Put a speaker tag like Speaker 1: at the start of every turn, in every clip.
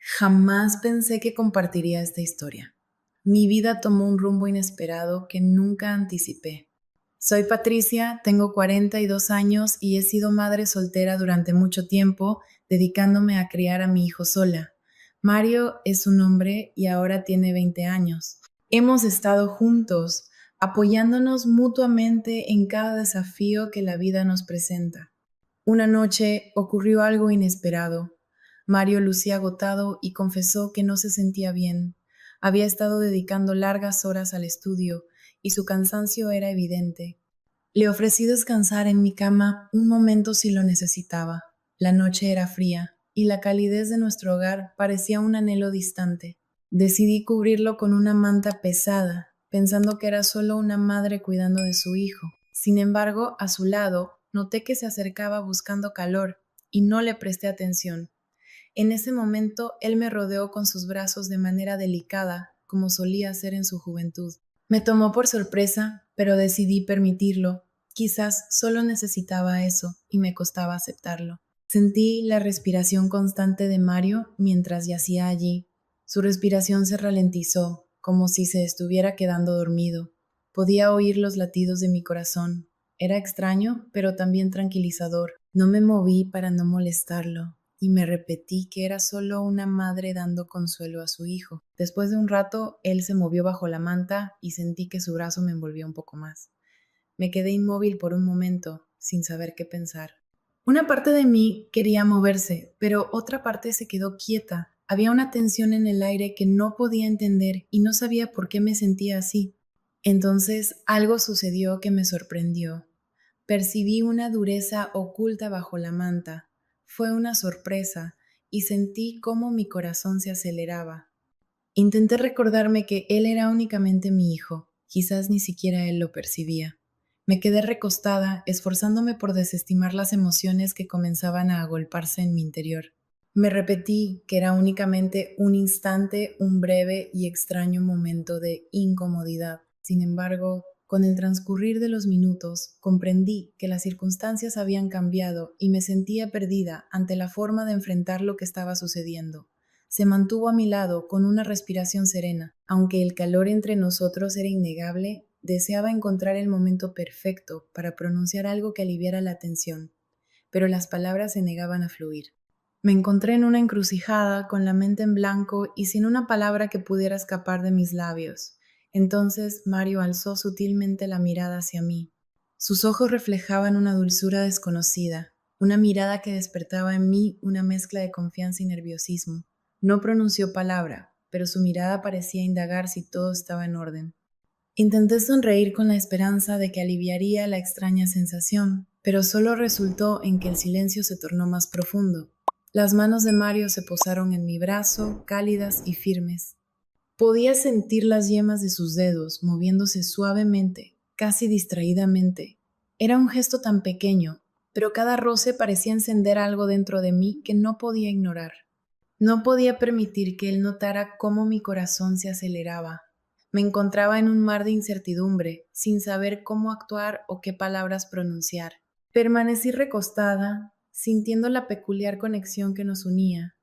Speaker 1: Jamás pensé que compartiría esta historia. Mi vida tomó un rumbo inesperado que nunca anticipé. Soy Patricia, tengo 42 años y he sido madre soltera durante mucho tiempo, dedicándome a criar a mi hijo sola. Mario es un hombre y ahora tiene 20 años. Hemos estado juntos, apoyándonos mutuamente en cada desafío que la vida nos presenta. Una noche ocurrió algo inesperado. Mario lucía agotado y confesó que no se sentía bien. Había estado dedicando largas horas al estudio y su cansancio era evidente. Le ofrecí descansar en mi cama un momento si lo necesitaba. La noche era fría y la calidez de nuestro hogar parecía un anhelo distante. Decidí cubrirlo con una manta pesada, pensando que era solo una madre cuidando de su hijo. Sin embargo, a su lado, noté que se acercaba buscando calor y no le presté atención. En ese momento, él me rodeó con sus brazos de manera delicada, como solía hacer en su juventud. Me tomó por sorpresa, pero decidí permitirlo. Quizás solo necesitaba eso y me costaba aceptarlo. Sentí la respiración constante de Mario mientras yacía allí. Su respiración se ralentizó, como si se estuviera quedando dormido. Podía oír los latidos de mi corazón. Era extraño, pero también tranquilizador. No me moví para no molestarlo y me repetí que era solo una madre dando consuelo a su hijo. Después de un rato, él se movió bajo la manta y sentí que su brazo me envolvió un poco más. Me quedé inmóvil por un momento, sin saber qué pensar. Una parte de mí quería moverse, pero otra parte se quedó quieta. Había una tensión en el aire que no podía entender y no sabía por qué me sentía así. Entonces algo sucedió que me sorprendió. Percibí una dureza oculta bajo la manta. Fue una sorpresa y sentí cómo mi corazón se aceleraba. Intenté recordarme que él era únicamente mi hijo. Quizás ni siquiera él lo percibía. Me quedé recostada, esforzándome por desestimar las emociones que comenzaban a agolparse en mi interior. Me repetí que era únicamente un instante, un breve y extraño momento de incomodidad. Sin embargo, con el transcurrir de los minutos, comprendí que las circunstancias habían cambiado y me sentía perdida ante la forma de enfrentar lo que estaba sucediendo. Se mantuvo a mi lado con una respiración serena. Aunque el calor entre nosotros era innegable, deseaba encontrar el momento perfecto para pronunciar algo que aliviara la tensión, pero las palabras se negaban a fluir. Me encontré en una encrucijada con la mente en blanco y sin una palabra que pudiera escapar de mis labios. Entonces Mario alzó sutilmente la mirada hacia mí. Sus ojos reflejaban una dulzura desconocida, una mirada que despertaba en mí una mezcla de confianza y nerviosismo. No pronunció palabra, pero su mirada parecía indagar si todo estaba en orden. Intenté sonreír con la esperanza de que aliviaría la extraña sensación, pero solo resultó en que el silencio se tornó más profundo. Las manos de Mario se posaron en mi brazo, cálidas y firmes. Podía sentir las yemas de sus dedos moviéndose suavemente, casi distraídamente. Era un gesto tan pequeño, pero cada roce parecía encender algo dentro de mí que no podía ignorar. No podía permitir que él notara cómo mi corazón se aceleraba. Me encontraba en un mar de incertidumbre, sin saber cómo actuar o qué palabras pronunciar. Permanecí recostada, sintiendo la peculiar conexión que nos unía.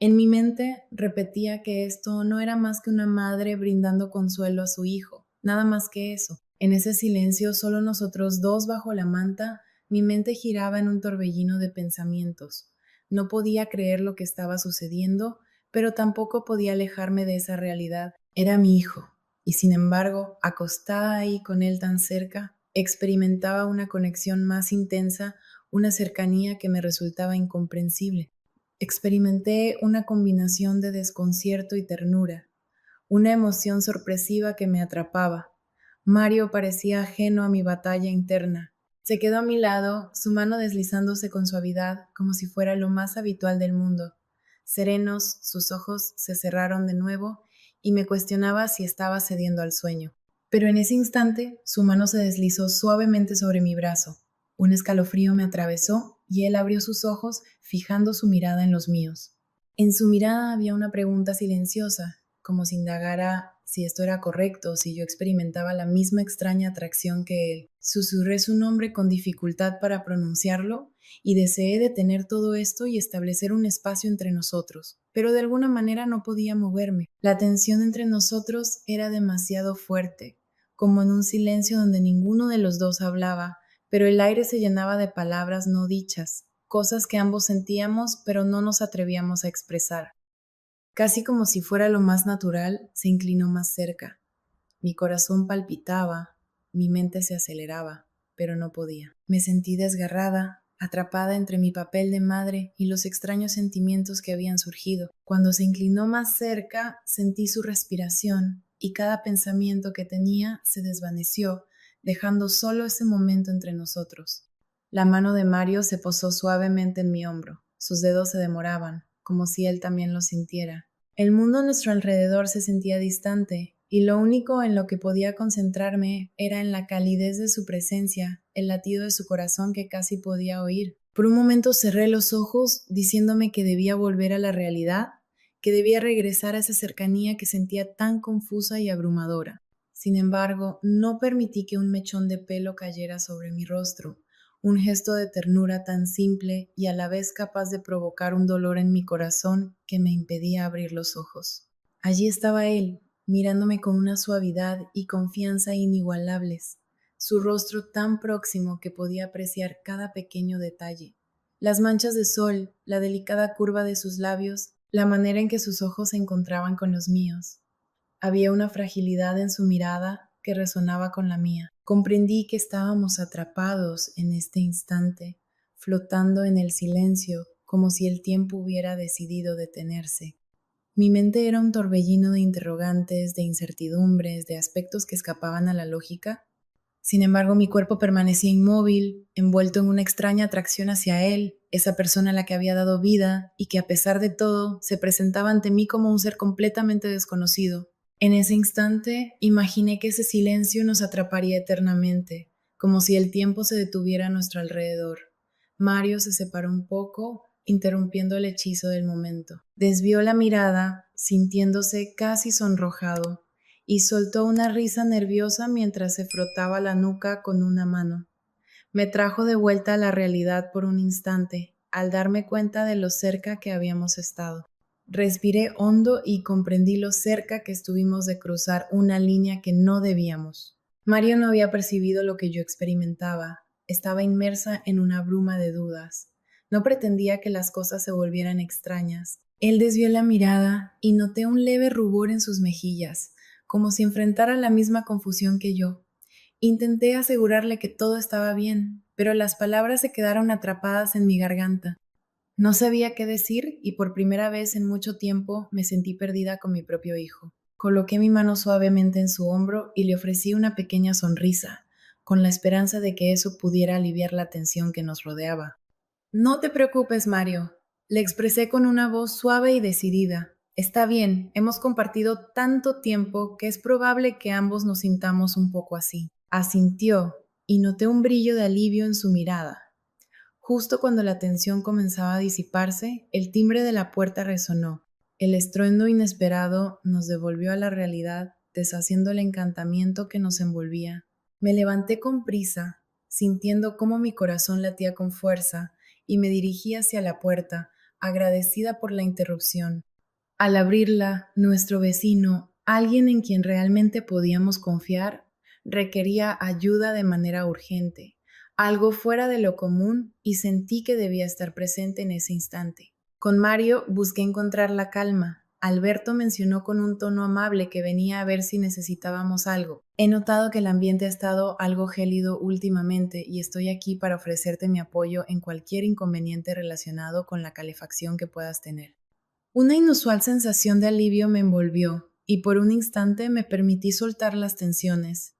Speaker 1: En mi mente repetía que esto no era más que una madre brindando consuelo a su hijo, nada más que eso. En ese silencio, solo nosotros dos bajo la manta, mi mente giraba en un torbellino de pensamientos. No podía creer lo que estaba sucediendo, pero tampoco podía alejarme de esa realidad. Era mi hijo, y sin embargo, acostada ahí con él tan cerca, experimentaba una conexión más intensa, una cercanía que me resultaba incomprensible. Experimenté una combinación de desconcierto y ternura, una emoción sorpresiva que me atrapaba. Mario parecía ajeno a mi batalla interna. Se quedó a mi lado, su mano deslizándose con suavidad, como si fuera lo más habitual del mundo. Serenos, sus ojos se cerraron de nuevo y me cuestionaba si estaba cediendo al sueño. Pero en ese instante, su mano se deslizó suavemente sobre mi brazo. Un escalofrío me atravesó y él abrió sus ojos, fijando su mirada en los míos. En su mirada había una pregunta silenciosa, como si indagara si esto era correcto, si yo experimentaba la misma extraña atracción que él. Susurré su nombre con dificultad para pronunciarlo y deseé detener todo esto y establecer un espacio entre nosotros, pero de alguna manera no podía moverme. La tensión entre nosotros era demasiado fuerte, como en un silencio donde ninguno de los dos hablaba, pero el aire se llenaba de palabras no dichas, cosas que ambos sentíamos pero no nos atrevíamos a expresar. Casi como si fuera lo más natural, se inclinó más cerca. Mi corazón palpitaba, mi mente se aceleraba, pero no podía. Me sentí desgarrada, atrapada entre mi papel de madre y los extraños sentimientos que habían surgido. Cuando se inclinó más cerca, sentí su respiración y cada pensamiento que tenía se desvaneció, dejando solo ese momento entre nosotros. La mano de Mario se posó suavemente en mi hombro. Sus dedos se demoraban, como si él también lo sintiera. El mundo a nuestro alrededor se sentía distante, y lo único en lo que podía concentrarme era en la calidez de su presencia, el latido de su corazón que casi podía oír. Por un momento cerré los ojos, diciéndome que debía volver a la realidad, que debía regresar a esa cercanía que sentía tan confusa y abrumadora. Sin embargo, no permití que un mechón de pelo cayera sobre mi rostro, un gesto de ternura tan simple y a la vez capaz de provocar un dolor en mi corazón que me impedía abrir los ojos. Allí estaba él, mirándome con una suavidad y confianza inigualables, su rostro tan próximo que podía apreciar cada pequeño detalle. Las manchas de sol, la delicada curva de sus labios, la manera en que sus ojos se encontraban con los míos. Había una fragilidad en su mirada que resonaba con la mía. Comprendí que estábamos atrapados en este instante, flotando en el silencio, como si el tiempo hubiera decidido detenerse. Mi mente era un torbellino de interrogantes, de incertidumbres, de aspectos que escapaban a la lógica. Sin embargo, mi cuerpo permanecía inmóvil, envuelto en una extraña atracción hacia él, esa persona a la que había dado vida y que a pesar de todo se presentaba ante mí como un ser completamente desconocido. En ese instante, imaginé que ese silencio nos atraparía eternamente, como si el tiempo se detuviera a nuestro alrededor. Mario se separó un poco, interrumpiendo el hechizo del momento. Desvió la mirada, sintiéndose casi sonrojado, y soltó una risa nerviosa mientras se frotaba la nuca con una mano. Me trajo de vuelta a la realidad por un instante, al darme cuenta de lo cerca que habíamos estado. Respiré hondo y comprendí lo cerca que estuvimos de cruzar una línea que no debíamos. Mario no había percibido lo que yo experimentaba. Estaba inmersa en una bruma de dudas. No pretendía que las cosas se volvieran extrañas. Él desvió la mirada y noté un leve rubor en sus mejillas, como si enfrentara la misma confusión que yo. Intenté asegurarle que todo estaba bien, pero las palabras se quedaron atrapadas en mi garganta. No sabía qué decir y por primera vez en mucho tiempo me sentí perdida con mi propio hijo. Coloqué mi mano suavemente en su hombro y le ofrecí una pequeña sonrisa, con la esperanza de que eso pudiera aliviar la tensión que nos rodeaba. No te preocupes, Mario, le expresé con una voz suave y decidida. Está bien, hemos compartido tanto tiempo que es probable que ambos nos sintamos un poco así. Asintió y noté un brillo de alivio en su mirada. Justo cuando la tensión comenzaba a disiparse, el timbre de la puerta resonó. El estruendo inesperado nos devolvió a la realidad, deshaciendo el encantamiento que nos envolvía. Me levanté con prisa, sintiendo cómo mi corazón latía con fuerza, y me dirigí hacia la puerta, agradecida por la interrupción. Al abrirla, nuestro vecino, alguien en quien realmente podíamos confiar, requería ayuda de manera urgente, algo fuera de lo común, y sentí que debía estar presente en ese instante. Con Mario busqué encontrar la calma. Alberto mencionó con un tono amable que venía a ver si necesitábamos algo. He notado que el ambiente ha estado algo gélido últimamente y estoy aquí para ofrecerte mi apoyo en cualquier inconveniente relacionado con la calefacción que puedas tener. Una inusual sensación de alivio me envolvió y por un instante me permití soltar las tensiones.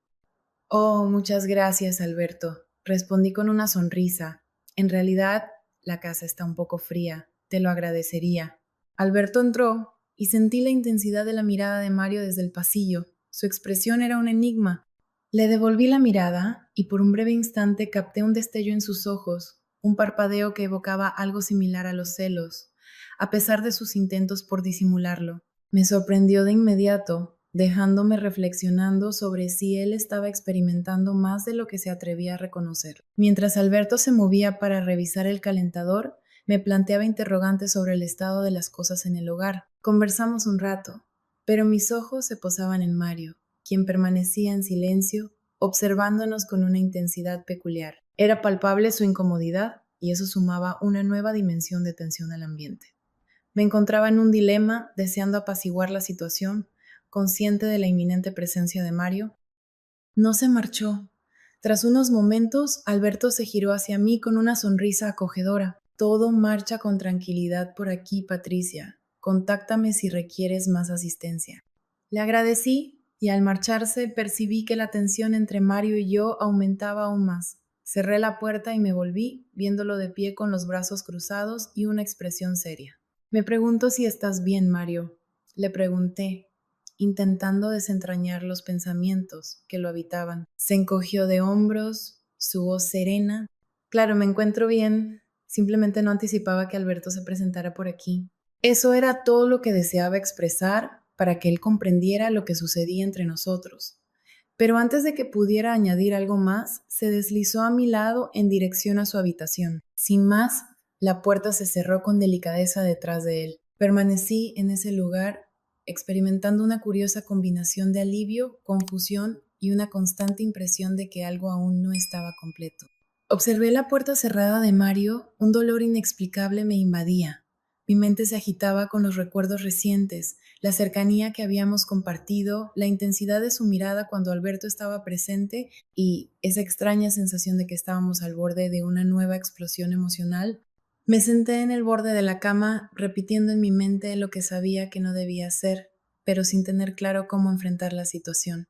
Speaker 1: Oh, muchas gracias, Alberto, respondí con una sonrisa. En realidad, la casa está un poco fría, te lo agradecería. Alberto entró y sentí la intensidad de la mirada de Mario desde el pasillo. Su expresión era un enigma. Le devolví la mirada y por un breve instante capté un destello en sus ojos, un parpadeo que evocaba algo similar a los celos, a pesar de sus intentos por disimularlo. Me sorprendió de inmediato, dejándome reflexionando sobre si él estaba experimentando más de lo que se atrevía a reconocer. Mientras Alberto se movía para revisar el calentador, me planteaba interrogantes sobre el estado de las cosas en el hogar. Conversamos un rato, pero mis ojos se posaban en Mario, quien permanecía en silencio, observándonos con una intensidad peculiar. Era palpable su incomodidad y eso sumaba una nueva dimensión de tensión al ambiente. Me encontraba en un dilema, deseando apaciguar la situación, consciente de la inminente presencia de Mario. No se marchó. Tras unos momentos, Alberto se giró hacia mí con una sonrisa acogedora. Todo marcha con tranquilidad por aquí, Patricia. Contáctame si requieres más asistencia. Le agradecí y al marcharse percibí que la tensión entre Mario y yo aumentaba aún más. Cerré la puerta y me volví, viéndolo de pie con los brazos cruzados y una expresión seria. Me pregunto si estás bien, Mario. Le pregunté, intentando desentrañar los pensamientos que lo habitaban. Se encogió de hombros, su voz serena. Claro, me encuentro bien. Simplemente no anticipaba que Alberto se presentara por aquí. Eso era todo lo que deseaba expresar para que él comprendiera lo que sucedía entre nosotros. Pero antes de que pudiera añadir algo más, se deslizó a mi lado en dirección a su habitación. Sin más, la puerta se cerró con delicadeza detrás de él. Permanecí en ese lugar experimentando una curiosa combinación de alivio, confusión y una constante impresión de que algo aún no estaba completo. Observé la puerta cerrada de Mario, un dolor inexplicable me invadía. Mi mente se agitaba con los recuerdos recientes, la cercanía que habíamos compartido, la intensidad de su mirada cuando Alberto estaba presente y esa extraña sensación de que estábamos al borde de una nueva explosión emocional. Me senté en el borde de la cama, repitiendo en mi mente lo que sabía que no debía hacer, pero sin tener claro cómo enfrentar la situación.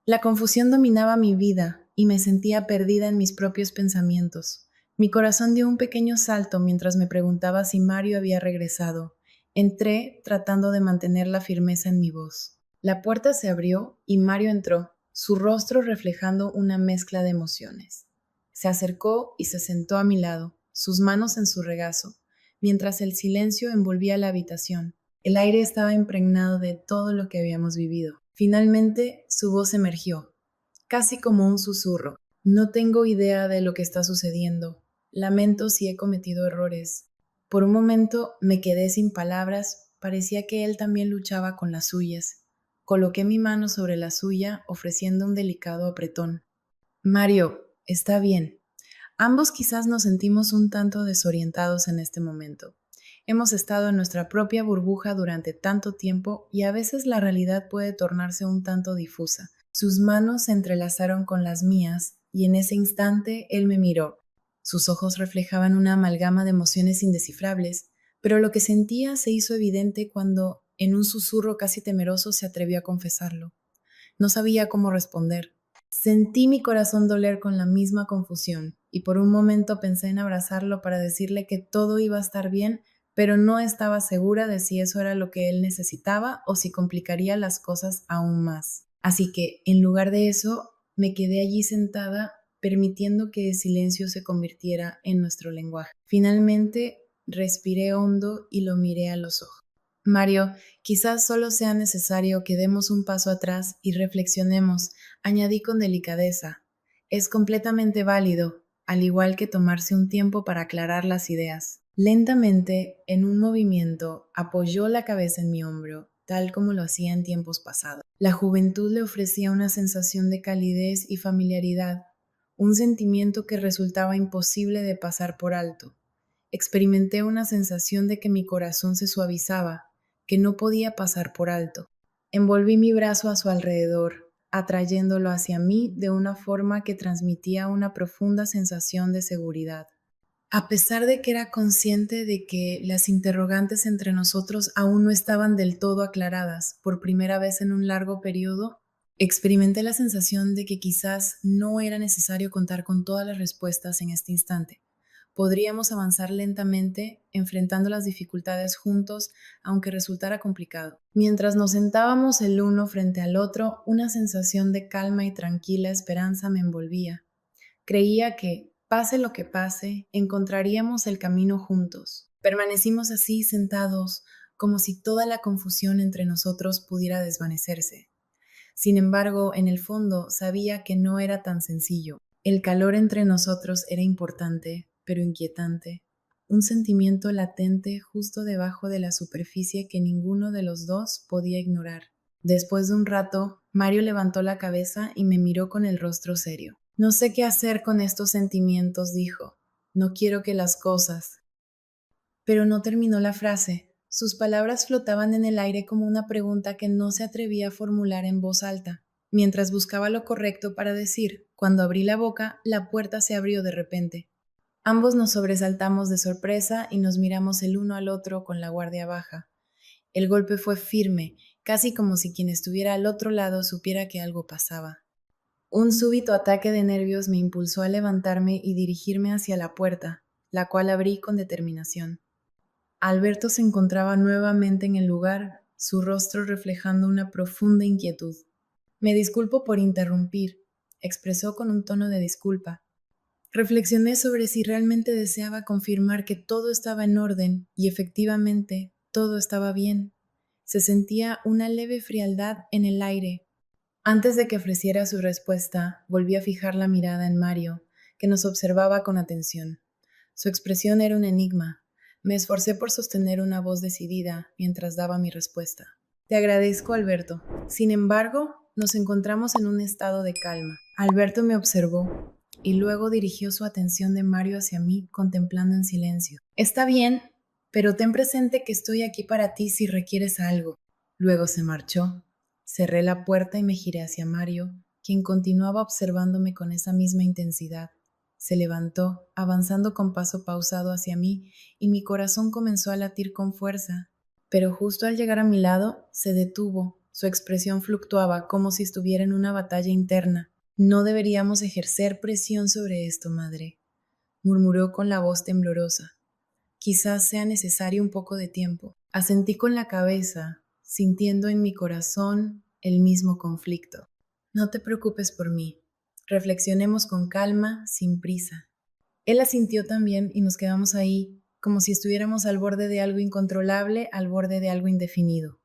Speaker 1: La confusión dominaba mi vida y me sentía perdida en mis propios pensamientos. Mi corazón dio un pequeño salto mientras me preguntaba si Mario había regresado. Entré tratando de mantener la firmeza en mi voz. La puerta se abrió y Mario entró, su rostro reflejando una mezcla de emociones. Se acercó y se sentó a mi lado, sus manos en su regazo, mientras el silencio envolvía la habitación. El aire estaba impregnado de todo lo que habíamos vivido. Finalmente, su voz emergió, casi como un susurro. No tengo idea de lo que está sucediendo. Lamento si he cometido errores. Por un momento me quedé sin palabras. Parecía que él también luchaba con las suyas. Coloqué mi mano sobre la suya, ofreciendo un delicado apretón. Mario, está bien. Ambos quizás nos sentimos un tanto desorientados en este momento. Hemos estado en nuestra propia burbuja durante tanto tiempo y a veces la realidad puede tornarse un tanto difusa. Sus manos se entrelazaron con las mías y en ese instante él me miró. Sus ojos reflejaban una amalgama de emociones indescifrables, pero lo que sentía se hizo evidente cuando, en un susurro casi temeroso, se atrevió a confesarlo. No sabía cómo responder. Sentí mi corazón doler con la misma confusión y por un momento pensé en abrazarlo para decirle que todo iba a estar bien, pero no estaba segura de si eso era lo que él necesitaba o si complicaría las cosas aún más. Así que, en lugar de eso, me quedé allí sentada, permitiendo que el silencio se convirtiera en nuestro lenguaje. Finalmente, respiré hondo y lo miré a los ojos. Mario, quizás solo sea necesario que demos un paso atrás y reflexionemos, añadí con delicadeza. Es completamente válido, al igual que tomarse un tiempo para aclarar las ideas. Lentamente, en un movimiento, apoyó la cabeza en mi hombro, tal como lo hacía en tiempos pasados. La juventud le ofrecía una sensación de calidez y familiaridad, un sentimiento que resultaba imposible de pasar por alto. Experimenté una sensación de que mi corazón se suavizaba, que no podía pasar por alto. Envolví mi brazo a su alrededor, atrayéndolo hacia mí de una forma que transmitía una profunda sensación de seguridad. A pesar de que era consciente de que las interrogantes entre nosotros aún no estaban del todo aclaradas, por primera vez en un largo periodo, experimenté la sensación de que quizás no era necesario contar con todas las respuestas en este instante. Podríamos avanzar lentamente, enfrentando las dificultades juntos, aunque resultara complicado. Mientras nos sentábamos el uno frente al otro, una sensación de calma y tranquila esperanza me envolvía. Creía que, pase lo que pase, encontraríamos el camino juntos. Permanecimos así sentados, como si toda la confusión entre nosotros pudiera desvanecerse. Sin embargo, en el fondo sabía que no era tan sencillo. El calor entre nosotros era importante, pero inquietante. Un sentimiento latente justo debajo de la superficie que ninguno de los dos podía ignorar. Después de un rato, Mario levantó la cabeza y me miró con el rostro serio. No sé qué hacer con estos sentimientos, dijo. No quiero que las cosas. Pero no terminó la frase. Sus palabras flotaban en el aire como una pregunta que no se atrevía a formular en voz alta. Mientras buscaba lo correcto para decir, cuando abrí la boca, la puerta se abrió de repente. Ambos nos sobresaltamos de sorpresa y nos miramos el uno al otro con la guardia baja. El golpe fue firme, casi como si quien estuviera al otro lado supiera que algo pasaba. Un súbito ataque de nervios me impulsó a levantarme y dirigirme hacia la puerta, la cual abrí con determinación. Alberto se encontraba nuevamente en el lugar, su rostro reflejando una profunda inquietud. Me disculpo por interrumpir, expresó con un tono de disculpa. Reflexioné sobre si realmente deseaba confirmar que todo estaba en orden y efectivamente todo estaba bien. Se sentía una leve frialdad en el aire. Antes de que ofreciera su respuesta, volví a fijar la mirada en Mario, que nos observaba con atención. Su expresión era un enigma. Me esforcé por sostener una voz decidida mientras daba mi respuesta. Te agradezco, Alberto. Sin embargo, nos encontramos en un estado de calma. Alberto me observó y luego dirigió su atención de Mario hacia mí, contemplando en silencio. Está bien, pero ten presente que estoy aquí para ti si requieres algo. Luego se marchó. Cerré la puerta y me giré hacia Mario, quien continuaba observándome con esa misma intensidad. Se levantó, avanzando con paso pausado hacia mí, y mi corazón comenzó a latir con fuerza. Pero justo al llegar a mi lado, se detuvo. Su expresión fluctuaba como si estuviera en una batalla interna. No deberíamos ejercer presión sobre esto, madre, murmuró con la voz temblorosa. Quizás sea necesario un poco de tiempo. Asentí con la cabeza, sintiendo en mi corazón el mismo conflicto. No te preocupes por mí. Reflexionemos con calma, sin prisa. Él asintió también y nos quedamos ahí, como si estuviéramos al borde de algo incontrolable, al borde de algo indefinido.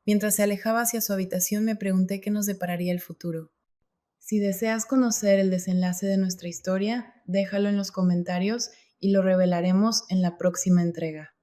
Speaker 1: Mientras se alejaba hacia su habitación, me pregunté qué nos depararía el futuro. Si deseas conocer el desenlace de nuestra historia, déjalo en los comentarios y lo revelaremos en la próxima entrega.